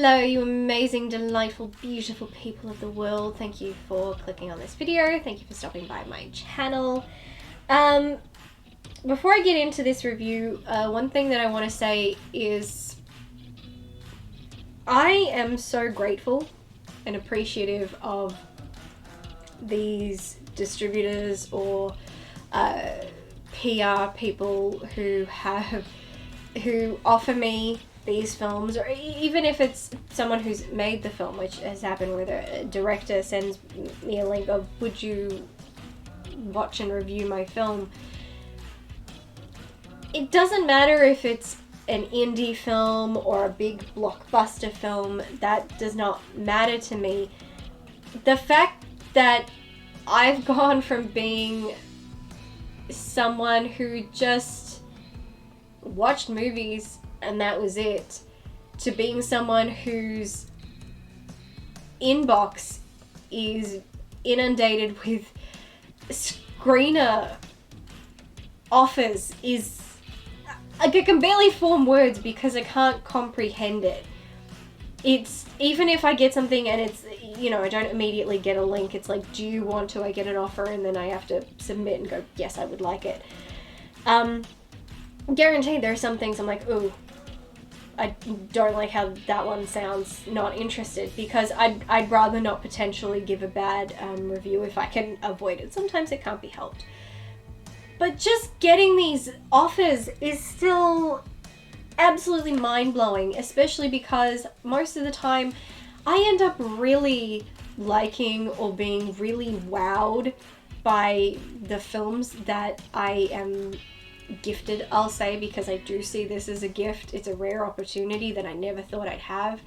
Hello, you amazing, delightful, beautiful people of the world. Thank you for clicking on this video. Thank you for stopping by my channel. Before I get into this review, one thing that I want to say is I am so grateful and appreciative of these distributors or PR people who offer me these films, or even if it's someone who's made the film, which has happened where the director sends me a link of, would you watch and review my film? It doesn't matter if it's an indie film or a big blockbuster film, that does not matter to me. The fact that I've gone from being someone who just watched movies and that was it, to being someone whose inbox is inundated with screener offers is, like, I can barely form words because I can't comprehend it. It's, even if I get something and it's, you know, I don't immediately get a link, it's like, do you want to, I get an offer, and then I have to submit and go, yes, I would like it. Guaranteed there are some things I'm like, ooh, I don't like how that one sounds, not interested, because I'd rather not potentially give a bad review if I can avoid it. Sometimes it can't be helped. But just getting these offers is still absolutely mind-blowing, especially because most of the time I end up really liking or being really wowed by the films that I am gifted, I'll say, because I do see this as a gift. It's a rare opportunity that I never thought I'd have.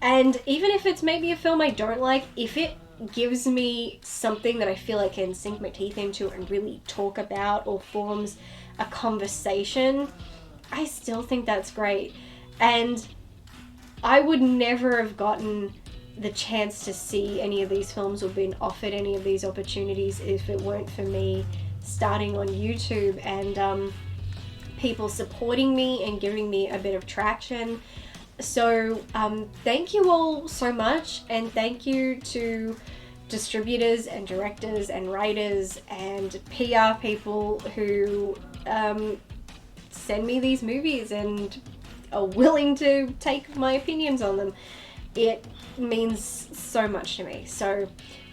And even if it's maybe a film I don't like, if it gives me something that I feel I can sink my teeth into and really talk about, or forms a conversation, I still think that's great. And I would never have gotten the chance to see any of these films or been offered any of these opportunities if it weren't for me starting on YouTube and people supporting me and giving me a bit of traction. So thank you all so much, and thank you to distributors and directors and writers and PR people who send me these movies and are willing to take my opinions on them. It means so much to me. So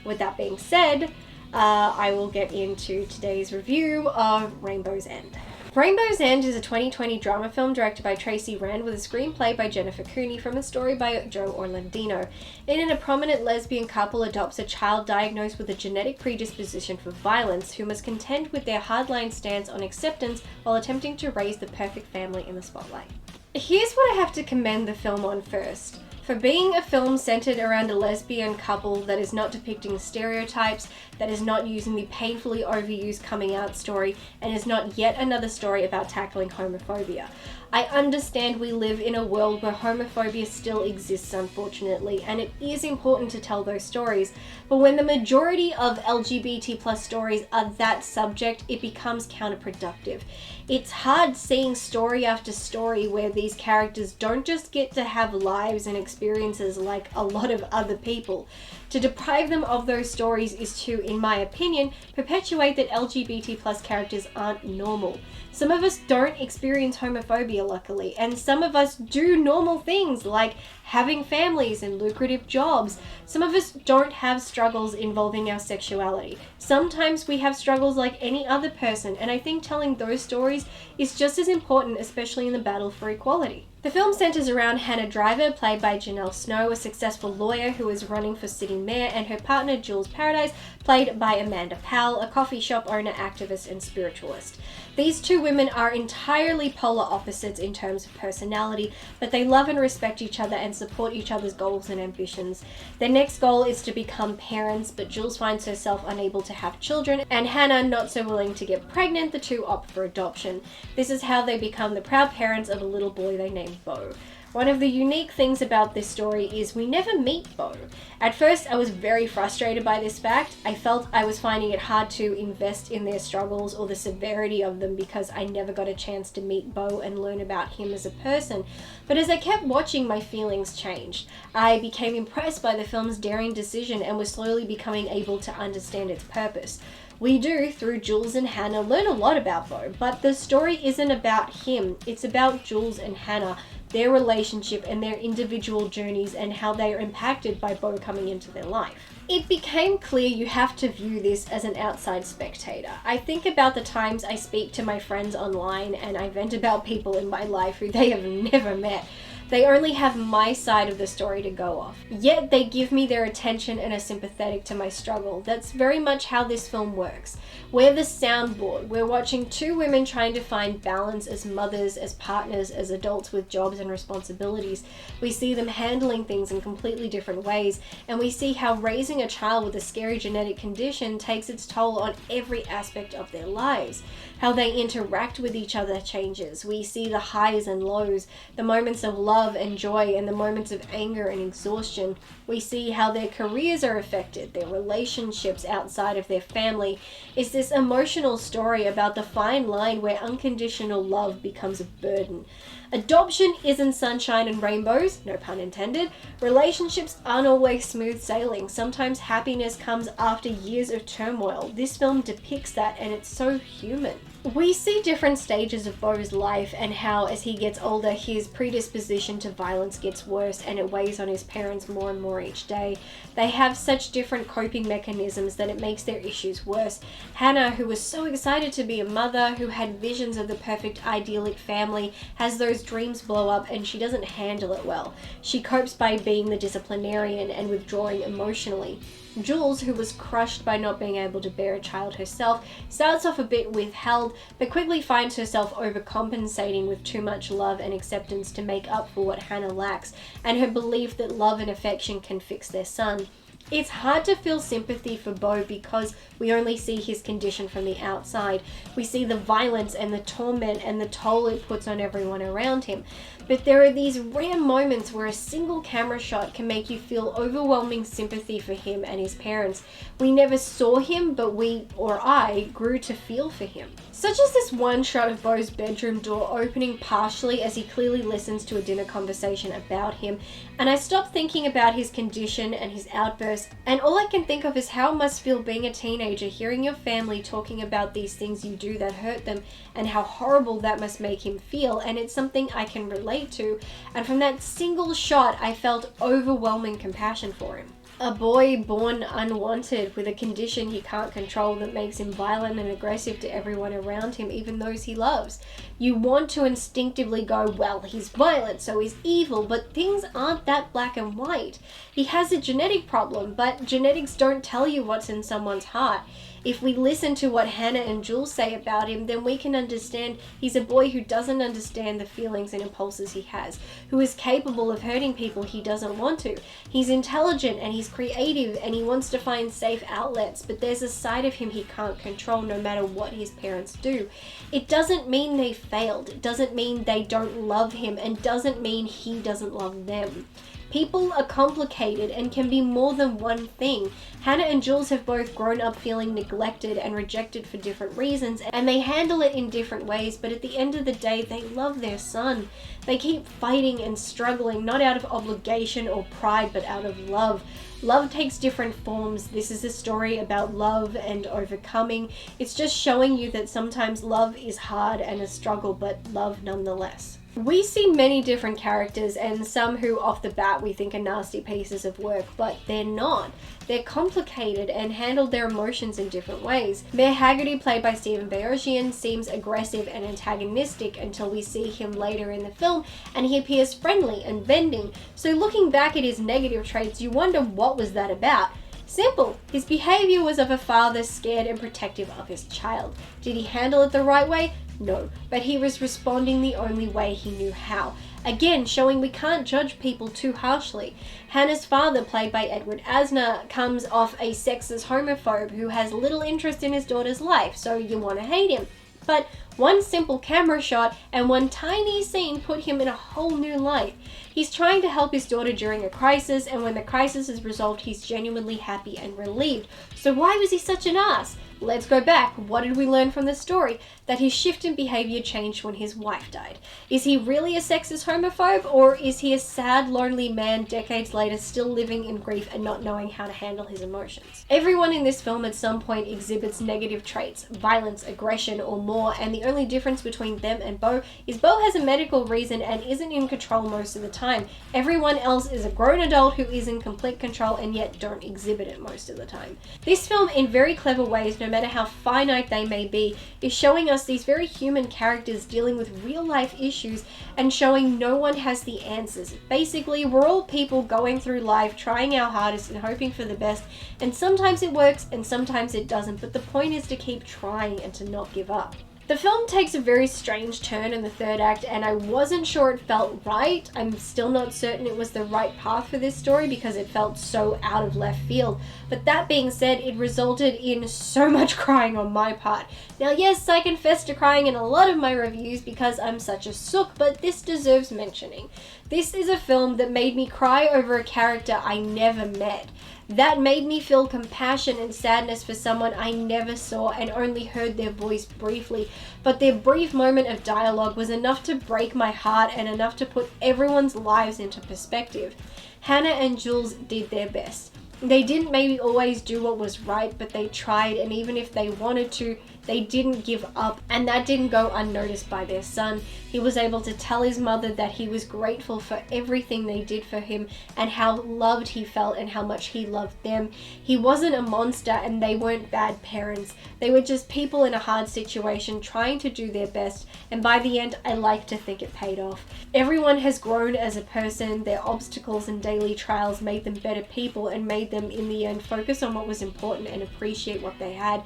with that being said, I will get into today's review of Rainbow's End. Rainbow's End is a 2020 drama film directed by Tracy Rand with a screenplay by Jennifer Cooney from a story by Joe Orlandino. In it, a prominent lesbian couple adopts a child diagnosed with a genetic predisposition for violence who must contend with their hardline stance on acceptance while attempting to raise the perfect family in the spotlight. Here's what I have to commend the film on first. For being a film centered around a lesbian couple that is not depicting stereotypes, that is not using the painfully overused coming out story, and is not yet another story about tackling homophobia. I understand we live in a world where homophobia still exists, unfortunately, and it is important to tell those stories, but when the majority of LGBT+ stories are that subject, it becomes counterproductive. It's hard seeing story after story where these characters don't just get to have lives and experiences like a lot of other people. To deprive them of those stories is to, in my opinion, perpetuate that LGBT+ characters aren't normal. Some of us don't experience homophobia, luckily, and some of us do normal things like having families and lucrative jobs. Some of us don't have struggles involving our sexuality. Sometimes we have struggles like any other person, and I think telling those stories is just as important, especially in the battle for equality. The film centers around Hannah Driver, played by Janelle Snow, a successful lawyer who is running for city mayor, and her partner Jules Paradise, played by Amanda Powell, a coffee shop owner, activist, and spiritualist. These two women are entirely polar opposites in terms of personality, but they love and respect each other and support each other's goals and ambitions. Their next goal is to become parents, but Jules finds herself unable to have children, and Hannah not so willing to get pregnant. The two opt for adoption. This is how they become the proud parents of a little boy they named Beau. One of the unique things about this story is we never meet Beau. At first, I was very frustrated by this fact. I felt I was finding it hard to invest in their struggles or the severity of them because I never got a chance to meet Beau and learn about him as a person. But as I kept watching, my feelings changed. I became impressed by the film's daring decision and was slowly becoming able to understand its purpose. We do, through Jules and Hannah, learn a lot about Beau, but the story isn't about him. It's about Jules and Hannah, their relationship and their individual journeys and how they are impacted by Beau coming into their life. It became clear you have to view this as an outside spectator. I think about the times I speak to my friends online and I vent about people in my life who they have never met. They only have my side of the story to go off. Yet they give me their attention and are sympathetic to my struggle. That's very much how this film works. We're the soundboard. We're watching two women trying to find balance as mothers, as partners, as adults with jobs and responsibilities. We see them handling things in completely different ways, and we see how raising a child with a scary genetic condition takes its toll on every aspect of their lives. How they interact with each other changes. We see the highs and lows, the moments of love and joy, and the moments of anger and exhaustion. We see how their careers are affected, their relationships outside of their family. It's this emotional story about the fine line where unconditional love becomes a burden. Adoption isn't sunshine and rainbows, no pun intended. Relationships aren't always smooth sailing. Sometimes happiness comes after years of turmoil. This film depicts that, and it's so human. We see different stages of Beau's life and how, as he gets older, his predisposition to violence gets worse and it weighs on his parents more and more each day. They have such different coping mechanisms that it makes their issues worse. Hannah, who was so excited to be a mother, who had visions of the perfect idyllic family, has those dreams blow up and she doesn't handle it well. She copes by being the disciplinarian and withdrawing emotionally. Jules, who was crushed by not being able to bear a child herself, starts off a bit withheld, but quickly finds herself overcompensating with too much love and acceptance to make up for what Hannah lacks, and her belief that love and affection can fix their son. It's hard to feel sympathy for Beau because we only see his condition from the outside. We see the violence and the torment and the toll it puts on everyone around him. But there are these rare moments where a single camera shot can make you feel overwhelming sympathy for him and his parents. We never saw him, but we, or I, grew to feel for him. Such as this one shot of Beau's bedroom door opening partially as he clearly listens to a dinner conversation about him, and I stopped thinking about his condition and his outbursts, and all I can think of is how it must feel being a teenager, hearing your family talking about these things you do that hurt them, and how horrible that must make him feel, and it's something I can relate to, and from that single shot I felt overwhelming compassion for him. A boy born unwanted with a condition he can't control that makes him violent and aggressive to everyone around him, even those he loves. You want to instinctively go, well, he's violent, so he's evil, but things aren't that black and white. He has a genetic problem, but genetics don't tell you what's in someone's heart. If we listen to what Hannah and Jules say about him, then we can understand he's a boy who doesn't understand the feelings and impulses he has, who is capable of hurting people he doesn't want to. He's intelligent and he's creative and he wants to find safe outlets, but there's a side of him he can't control no matter what his parents do. It doesn't mean they failed, it doesn't mean they don't love him, and doesn't mean he doesn't love them. People are complicated and can be more than one thing. Hannah and Jules have both grown up feeling neglected and rejected for different reasons, and they handle it in different ways, but at the end of the day, they love their son. They keep fighting and struggling, not out of obligation or pride, but out of love. Love takes different forms. This is a story about love and overcoming. It's just showing you that sometimes love is hard and a struggle, but love nonetheless. We see many different characters, and some who off the bat we think are nasty pieces of work, but they're not. They're complicated and handle their emotions in different ways. Mayor Haggerty, played by Stephen Beochian, seems aggressive and antagonistic until we see him later in the film, and he appears friendly and bending. So looking back at his negative traits, you wonder what was that about? Simple. His behavior was of a father scared and protective of his child. Did he handle it the right way? No, but he was responding the only way he knew how. Again, showing we can't judge people too harshly. Hannah's father, played by Edward Asner, comes off a sexist homophobe who has little interest in his daughter's life, so you want to hate him. But one simple camera shot and one tiny scene put him in a whole new light. He's trying to help his daughter during a crisis, and when the crisis is resolved, he's genuinely happy and relieved. So why was he such an ass? Let's go back. What did we learn from the story? That his shift in behavior changed when his wife died. Is he really a sexist homophobe, or is he a sad, lonely man decades later still living in grief and not knowing how to handle his emotions? Everyone in this film at some point exhibits negative traits, violence, aggression, or more, and the only difference between them and Beau is Beau has a medical reason and isn't in control most of the time. Everyone else is a grown adult who is in complete control and yet don't exhibit it most of the time. This film, in very clever ways, no matter how finite they may be, is showing us these very human characters dealing with real life issues and showing no one has the answers. Basically, we're all people going through life, trying our hardest and hoping for the best, and sometimes it works and sometimes it doesn't, but the point is to keep trying and to not give up. The film takes a very strange turn in the third act, and I wasn't sure it felt right. I'm still not certain it was the right path for this story because it felt so out of left field. But that being said, it resulted in so much crying on my part. Now yes, I confess to crying in a lot of my reviews because I'm such a sook, but this deserves mentioning. This is a film that made me cry over a character I never met. That made me feel compassion and sadness for someone I never saw and only heard their voice briefly, but their brief moment of dialogue was enough to break my heart and enough to put everyone's lives into perspective. Hannah and Jules did their best. They didn't maybe always do what was right, but they tried, and even if they wanted to, they didn't give up, and that didn't go unnoticed by their son. He was able to tell his mother that he was grateful for everything they did for him and how loved he felt and how much he loved them. He wasn't a monster and they weren't bad parents. They were just people in a hard situation trying to do their best, and by the end, I like to think it paid off. Everyone has grown as a person. Their obstacles and daily trials made them better people and made them, in the end, focus on what was important and appreciate what they had.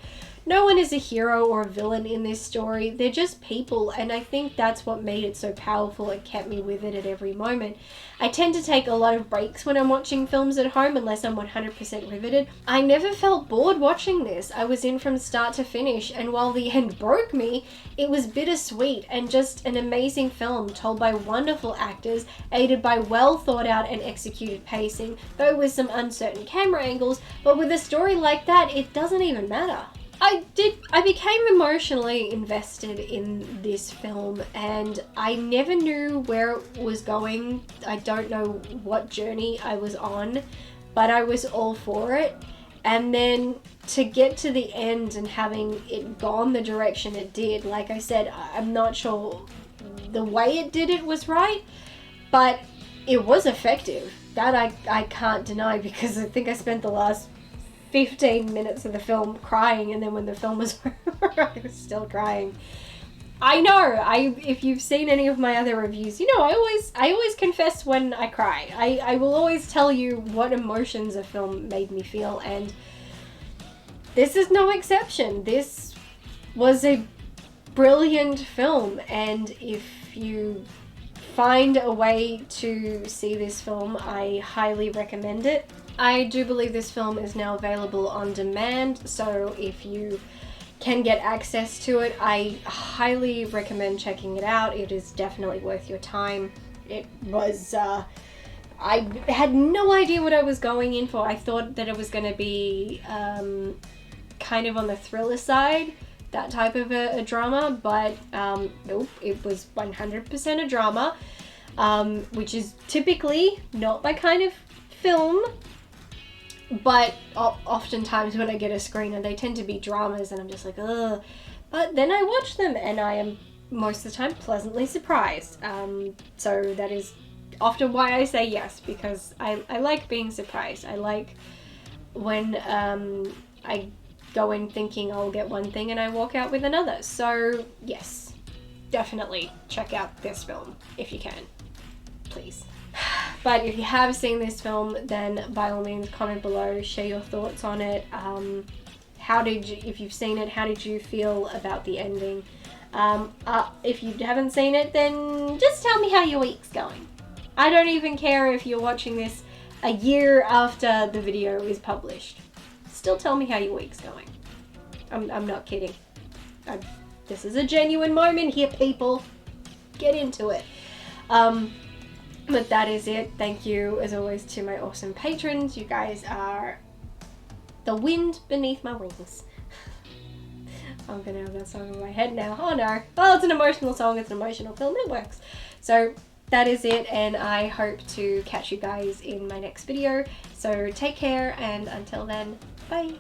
No one is a hero or a villain in this story. They're just people, and I think that's what made it so powerful and kept me with it at every moment. I tend to take a lot of breaks when I'm watching films at home unless I'm 100% riveted. I never felt bored watching this. I was in from start to finish, and while the end broke me, it was bittersweet and just an amazing film told by wonderful actors, aided by well thought out and executed pacing, though with some uncertain camera angles, but with a story like that, it doesn't even matter. I became emotionally invested in this film, and I never knew where it was going. I don't know what journey I was on, but I was all for it. And then to get to the end and having it gone the direction it did, like I said, I'm not sure the way it did it was right, but it was effective. That I can't deny, because I think I spent the last 15 minutes of the film crying, and then when the film was over, I was still crying. I know, if you've seen any of my other reviews, you know, I always confess when I cry. I will always tell you what emotions a film made me feel, and this is no exception. This was a brilliant film, and if you find a way to see this film, I highly recommend it. I do believe this film is now available on demand, so if you can get access to it, I highly recommend checking it out. It is definitely worth your time. It was, I had no idea what I was going in for. I thought that it was going to be kind of on the thriller side, that type of a drama, but nope, it was 100% a drama, which is typically not my kind of film. But oftentimes when I get a screener, they tend to be dramas, and I'm just like, ugh. But then I watch them, and I am most of the time pleasantly surprised. So that is often why I say yes, because I like being surprised. I like when I go in thinking I'll get one thing and I walk out with another. So yes, definitely check out this film if you can, please. But if you have seen this film, then by all means comment below, share your thoughts on it. If you've seen it, how did you feel about the ending? If you haven't seen it, then just tell me how your week's going. I don't even care if you're watching this a year after the video is published. Still tell me how your week's going. I'm not kidding. This is a genuine moment here, people. Get into it. But that is it. Thank you, as always, to my awesome patrons. You guys are the wind beneath my wings. I'm gonna have that song in my head now. Oh no. Well, it's an emotional song. It's an emotional film. It works. So that is it, and I hope to catch you guys in my next video. So take care, and until then, bye.